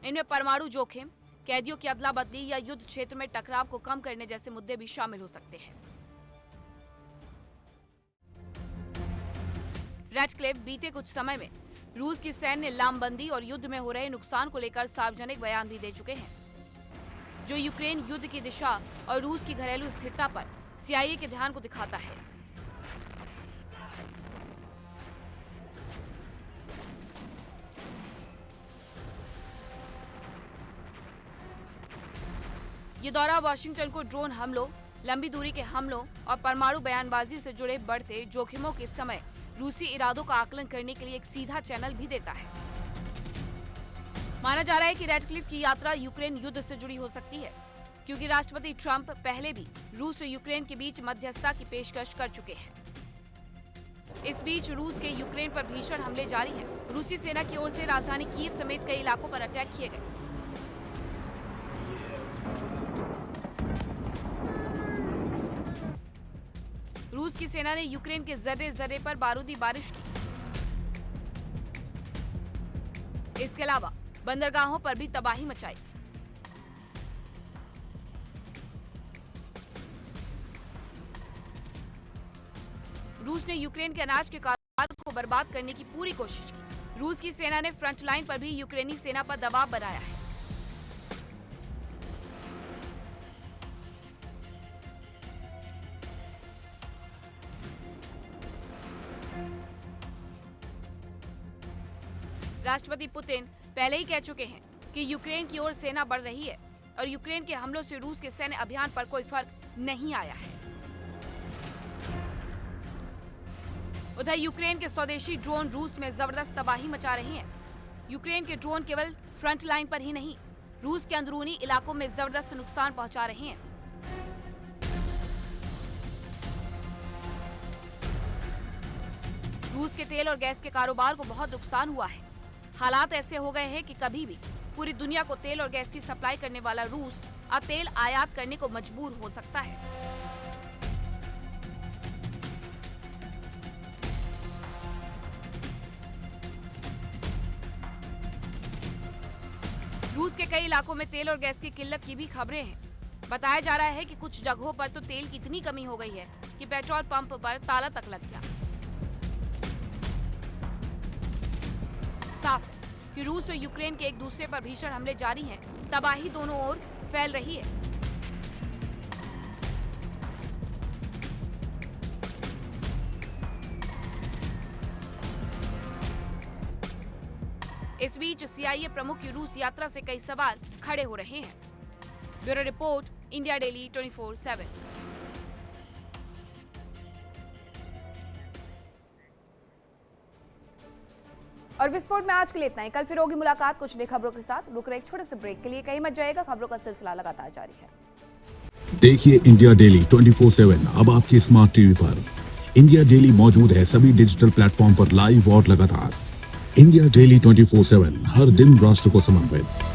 इनमें परमाणु जोखिम, कैदियों की अदला बदली या युद्ध क्षेत्र में टकराव को कम करने जैसे मुद्दे भी शामिल हो सकते हैं। रेडक्लिफ बीते कुछ समय में रूस की सैन्य लामबंदी और युद्ध में हो रहे नुकसान को लेकर सार्वजनिक बयान भी दे चुके हैं, जो यूक्रेन युद्ध की दिशा और रूस की घरेलू स्थिरता पर CIA के ध्यान को दिखाता है। ये दौरा वाशिंगटन को ड्रोन हमलों, लंबी दूरी के हमलों और परमाणु बयानबाजी से जुड़े बढ़ते जोखिमों के समय रूसी इरादों का आकलन करने के लिए एक सीधा चैनल भी देता है। माना जा रहा है कि रेडक्लिफ की यात्रा यूक्रेन युद्ध से जुड़ी हो सकती है, क्योंकि राष्ट्रपति ट्रंप पहले भी रूस और यूक्रेन के बीच मध्यस्थता की पेशकश कर चुके हैं। इस बीच रूस के यूक्रेन पर भीषण हमले जारी हैं। रूसी सेना की ओर से राजधानी कीव समेत कई इलाकों पर अटैक किए गए। रूस की सेना ने यूक्रेन के जर्रे जर्रे पर बारूदी बारिश की। इसके अलावा बंदरगाहों पर भी तबाही मचाई। रूस ने यूक्रेन के अनाज के कारोबार को बर्बाद करने की पूरी कोशिश की। रूस की सेना ने फ्रंट लाइन पर भी यूक्रेनी सेना पर दबाव बनाया है। राष्ट्रपति पुतिन पहले ही कह चुके हैं कि यूक्रेन की ओर सेना बढ़ रही है और यूक्रेन के हमलों से रूस के सैन्य अभियान पर कोई फर्क नहीं आया है। उधर यूक्रेन के स्वदेशी ड्रोन रूस में जबरदस्त तबाही मचा रहे हैं। यूक्रेन के ड्रोन केवल फ्रंट लाइन पर ही नहीं, रूस के अंदरूनी इलाकों में जबरदस्त नुकसान पहुंचा रहे हैं। रूस के तेल और गैस के कारोबार को बहुत नुकसान हुआ है। हालात ऐसे हो गए हैं कि कभी भी पूरी दुनिया को तेल और गैस की सप्लाई करने वाला रूस अब तेल आयात करने को मजबूर हो सकता है। रूस के कई इलाकों में तेल और गैस की किल्लत की भी खबरें हैं। बताया जा रहा है कि कुछ जगहों पर तो तेल की इतनी कमी हो गई है कि पेट्रोल पंप पर ताला तक लग गया। साफ है कि रूस और यूक्रेन के एक दूसरे पर भीषण हमले जारी हैं। तबाही दोनों ओर फैल रही है। इस बीच सीआईए प्रमुख की रूस यात्रा से कई सवाल खड़े हो रहे हैं। Bureau report, India daily 24/7। और विस्फोट में आज के लिए इतना ही। कल फिर होगी मुलाकात कुछ नई खबरों के साथ। रुक रहे एक छोटे से ब्रेक के लिए, कहीं मत जाएगा, खबरों का सिलसिला लगातार जारी है। देखिए इंडिया डेली 24/7 अब आपकी स्मार्ट टीवी पर। इंडिया डेली मौजूद है सभी डिजिटल प्लेटफॉर्म पर लाइव और लगातार। इंडिया डेली 24/7 हर दिन राष्ट्र को समर्पित।